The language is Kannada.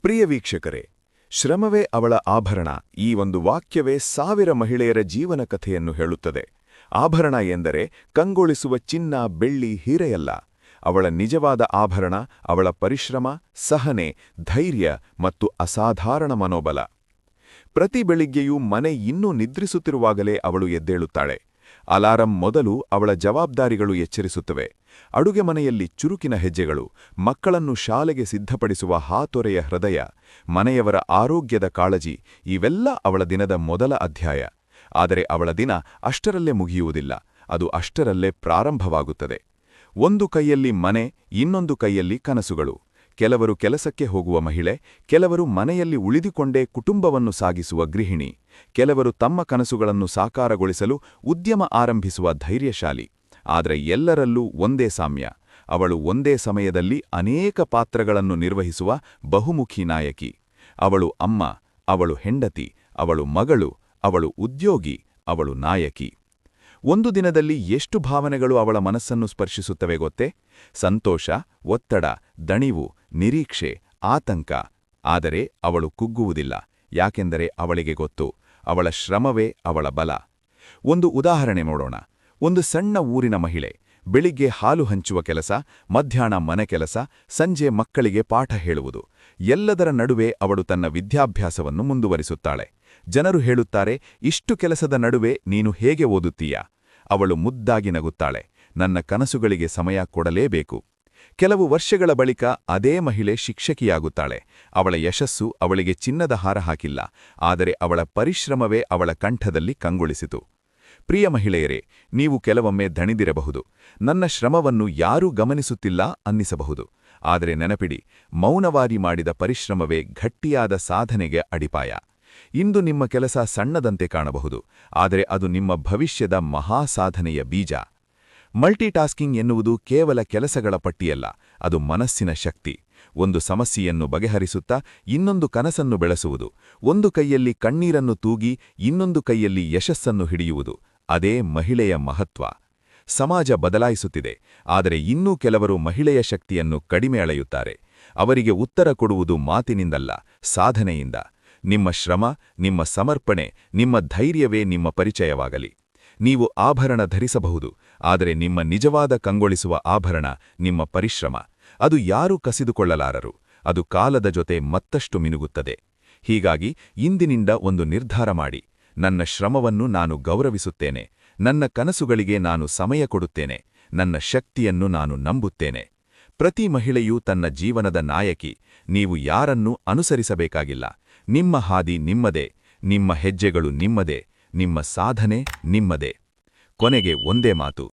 ಪ್ರಿಯ ವೀಕ್ಷಕರೇ, ಶ್ರಮವೇ ಅವಳ ಆಭರಣ ಈ ಒಂದು ವಾಕ್ಯವೇ ಸಾವಿರ ಮಹಿಳೆಯರ ಜೀವನ ಕಥೆಯನ್ನು ಹೇಳುತ್ತದೆ. ಆಭರಣ ಎಂದರೆ ಕಂಗೊಳಿಸುವ ಚಿನ್ನ, ಬೆಳ್ಳಿ, ಹೀರೆಯಲ್ಲ. ಅವಳ ನಿಜವಾದ ಆಭರಣ ಅವಳ ಪರಿಶ್ರಮ, ಸಹನೆ, ಧೈರ್ಯ ಮತ್ತು ಅಸಾಧಾರಣ ಮನೋಬಲ. ಪ್ರತಿ ಬೆಳಿಗ್ಗೆಯೂ ಮನೆ ಇನ್ನೂ ನಿದ್ರಿಸುತ್ತಿರುವಾಗಲೇ ಅವಳು ಎದ್ದೇಳುತ್ತಾಳೆ. ಅಲಾರಂ ಮೊದಲು ಅವಳ ಜವಾಬ್ದಾರಿಗಳು ಎಚ್ಚರಿಸುತ್ತವೆ. ಅಡುಗೆ ಮನೆಯಲ್ಲಿ ಚುರುಕಿನ ಹೆಜ್ಜೆಗಳು, ಮಕ್ಕಳನ್ನು ಶಾಲೆಗೆ ಸಿದ್ಧಪಡಿಸುವ ಹಾತೊರೆಯ ಹೃದಯ, ಮನೆಯವರ ಆರೋಗ್ಯದ ಕಾಳಜಿ ಇವೆಲ್ಲ ಅವಳ ದಿನದ ಮೊದಲ ಅಧ್ಯಾಯ. ಆದರೆ ಅವಳ ದಿನ ಅಷ್ಟರಲ್ಲೇ ಮುಗಿಯುವುದಿಲ್ಲ, ಅದು ಅಷ್ಟರಲ್ಲೇ ಪ್ರಾರಂಭವಾಗುತ್ತದೆ. ಒಂದು ಕೈಯಲ್ಲಿ ಮನೆ, ಇನ್ನೊಂದು ಕೈಯಲ್ಲಿ ಕನಸುಗಳು. ಕೆಲವರು ಕೆಲಸಕ್ಕೆ ಹೋಗುವ ಮಹಿಳೆ, ಕೆಲವರು ಮನೆಯಲ್ಲಿ ಉಳಿದುಕೊಂಡೇ ಕುಟುಂಬವನ್ನು ಸಾಗಿಸುವ ಗೃಹಿಣಿ, ಕೆಲವರು ತಮ್ಮ ಕನಸುಗಳನ್ನು ಸಾಕಾರಗೊಳಿಸಲು ಉದ್ಯಮ ಆರಂಭಿಸುವ ಧೈರ್ಯಶಾಲಿ. ಆದರೆ ಎಲ್ಲರಲ್ಲೂ ಒಂದೇ ಸಾಮ್ಯ: ಅವಳು ಒಂದೇ ಸಮಯದಲ್ಲಿ ಅನೇಕ ಪಾತ್ರಗಳನ್ನು ನಿರ್ವಹಿಸುವ ಬಹುಮುಖಿ ನಾಯಕಿ. ಅವಳು ಅಮ್ಮ, ಅವಳು ಹೆಂಡತಿ, ಅವಳು ಮಗಳು, ಅವಳು ಉದ್ಯೋಗಿ, ಅವಳು ನಾಯಕಿ. ಒಂದು ದಿನದಲ್ಲಿ ಎಷ್ಟು ಭಾವನೆಗಳು ಅವಳ ಮನಸ್ಸನ್ನು ಸ್ಪರ್ಶಿಸುತ್ತವೆ ಗೊತ್ತೇ? ಸಂತೋಷ, ಒತ್ತಡ, ದಣಿವು, ನಿರೀಕ್ಷೆ, ಆತಂಕ. ಆದರೆ ಅವಳು ಕುಗ್ಗುವುದಿಲ್ಲ, ಯಾಕೆಂದರೆ ಅವಳಿಗೆ ಗೊತ್ತು, ಅವಳ ಶ್ರಮವೇ ಅವಳ ಬಲ. ಒಂದು ಉದಾಹರಣೆ ನೋಡೋಣ. ಒಂದು ಸಣ್ಣ ಊರಿನ ಮಹಿಳೆ, ಬೆಳಿಗ್ಗೆ ಹಾಲು ಹಂಚುವ ಕೆಲಸ, ಮಧ್ಯಾಹ್ನ ಮನೆ ಕೆಲಸ, ಸಂಜೆ ಮಕ್ಕಳಿಗೆ ಪಾಠ ಹೇಳುವುದು. ಎಲ್ಲದರ ನಡುವೆ ಅವಳು ತನ್ನ ವಿದ್ಯಾಭ್ಯಾಸವನ್ನು ಮುಂದುವರಿಸುತ್ತಾಳೆ. ಜನರು ಹೇಳುತ್ತಾರೆ, ಇಷ್ಟು ಕೆಲಸದ ನಡುವೆ ನೀನು ಹೇಗೆ ಓದುತ್ತೀಯಾ? ಅವಳು ಮುದ್ದಾಗಿ ನಗುತ್ತಾಳೆ, ನನ್ನ ಕನಸುಗಳಿಗೆ ಸಮಯ ಕೊಡಲೇಬೇಕು. ಕೆಲವು ವರ್ಷಗಳ ಬಳಿಕ ಅದೇ ಮಹಿಳೆ ಶಿಕ್ಷಕಿಯಾಗುತ್ತಾಳೆ. ಅವಳ ಯಶಸ್ಸು ಅವಳಿಗೆ ಚಿನ್ನದ ಹಾರ ಹಾಕಿಲ್ಲ, ಆದರೆ ಅವಳ ಪರಿಶ್ರಮವೇ ಅವಳ ಕಂಠದಲ್ಲಿ ಕಂಗೊಳಿಸಿತು. ಪ್ರಿಯ ಮಹಿಳೆಯರೇ, ನೀವು ಕೆಲವೊಮ್ಮೆ ದಣಿದಿರಬಹುದು, ನನ್ನ ಶ್ರಮವನ್ನು ಯಾರೂ ಗಮನಿಸುತ್ತಿಲ್ಲ ಅನ್ನಿಸಬಹುದು. ಆದರೆ ನೆನಪಿಡಿ, ಮೌನವಾಗಿ ಮಾಡಿದ ಪರಿಶ್ರಮವೇ ಗಟ್ಟಿಯಾದ ಸಾಧನೆಗೆ ಅಡಿಪಾಯ. ಇಂದು ನಿಮ್ಮ ಕೆಲಸ ಸಣ್ಣದಂತೆ ಕಾಣಬಹುದು, ಆದರೆ ಅದು ನಿಮ್ಮ ಭವಿಷ್ಯದ ಮಹಾಸಾಧನೆಯ ಬೀಜ. ಮಲ್ಟಿಟಾಸ್ಕಿಂಗ್ ಎನ್ನುವುದು ಕೇವಲ ಕೆಲಸಗಳ ಪಟ್ಟಿಯಲ್ಲ, ಅದು ಮನಸ್ಸಿನ ಶಕ್ತಿ. ಒಂದು ಸಮಸ್ಯೆಯನ್ನು ಬಗೆಹರಿಸುತ್ತಾ ಇನ್ನೊಂದು ಕನಸನ್ನು ಬೆಳೆಸುವುದು, ಒಂದು ಕೈಯಲ್ಲಿ ಕಣ್ಣೀರನ್ನು ತೂಗಿ ಇನ್ನೊಂದು ಕೈಯಲ್ಲಿ ಯಶಸ್ಸನ್ನು ಹಿಡಿಯುವುದು, ಅದೇ ಮಹಿಳೆಯ ಮಹತ್ವ. ಸಮಾಜ ಬದಲಾಯಿಸುತ್ತಿದೆ, ಆದರೆ ಇನ್ನೂ ಕೆಲವರು ಮಹಿಳೆಯ ಶಕ್ತಿಯನ್ನು ಕಡಿಮೆ ಅಳೆಯುತ್ತಾರೆ. ಅವರಿಗೆ ಉತ್ತರ ಕೊಡುವುದು ಮಾತಿನಿಂದಲ್ಲ, ಸಾಧನೆಯಿಂದ. ನಿಮ್ಮ ಶ್ರಮ, ನಿಮ್ಮ ಸಮರ್ಪಣೆ, ನಿಮ್ಮ ಧೈರ್ಯವೇ ನಿಮ್ಮ ಪರಿಚಯವಾಗಲಿ. ನೀವು ಆಭರಣ ಧರಿಸಬಹುದು, ಆದರೆ ನಿಮ್ಮ ನಿಜವಾದ ಕಂಗೊಳಿಸುವ ಆಭರಣ ನಿಮ್ಮ ಪರಿಶ್ರಮ. ಅದು ಯಾರೂ ಕಸಿದುಕೊಳ್ಳಲಾರರು, ಅದು ಕಾಲದ ಜೊತೆ ಮತ್ತಷ್ಟು ಮಿನುಗುತ್ತದೆ. ಹೀಗಾಗಿ ಇಂದಿನಿಂದ ಒಂದು ನಿರ್ಧಾರ ಮಾಡಿ: ನನ್ನ ಶ್ರಮವನ್ನು ನಾನು ಗೌರವಿಸುತ್ತೇನೆ, ನನ್ನ ಕನಸುಗಳಿಗೆ ನಾನು ಸಮಯ ಕೊಡುತ್ತೇನೆ, ನನ್ನ ಶಕ್ತಿಯನ್ನು ನಾನು ನಂಬುತ್ತೇನೆ. ಪ್ರತಿ ಮಹಿಳೆಯೂ ತನ್ನ ಜೀವನದ ನಾಯಕಿ. ನೀವು ಯಾರನ್ನೂ ಅನುಸರಿಸಬೇಕಾಗಿಲ್ಲ. ನಿಮ್ಮ ಹಾದಿ ನಿಮ್ಮದೇ, ನಿಮ್ಮ ಹೆಜ್ಜೆಗಳು ನಿಮ್ಮದೇ, ನಿಮ್ಮ ಸಾಧನೆ ನಿಮ್ಮದೇ. ಕೊನೆಗೆ ಒಂದೇ ಮಾತು: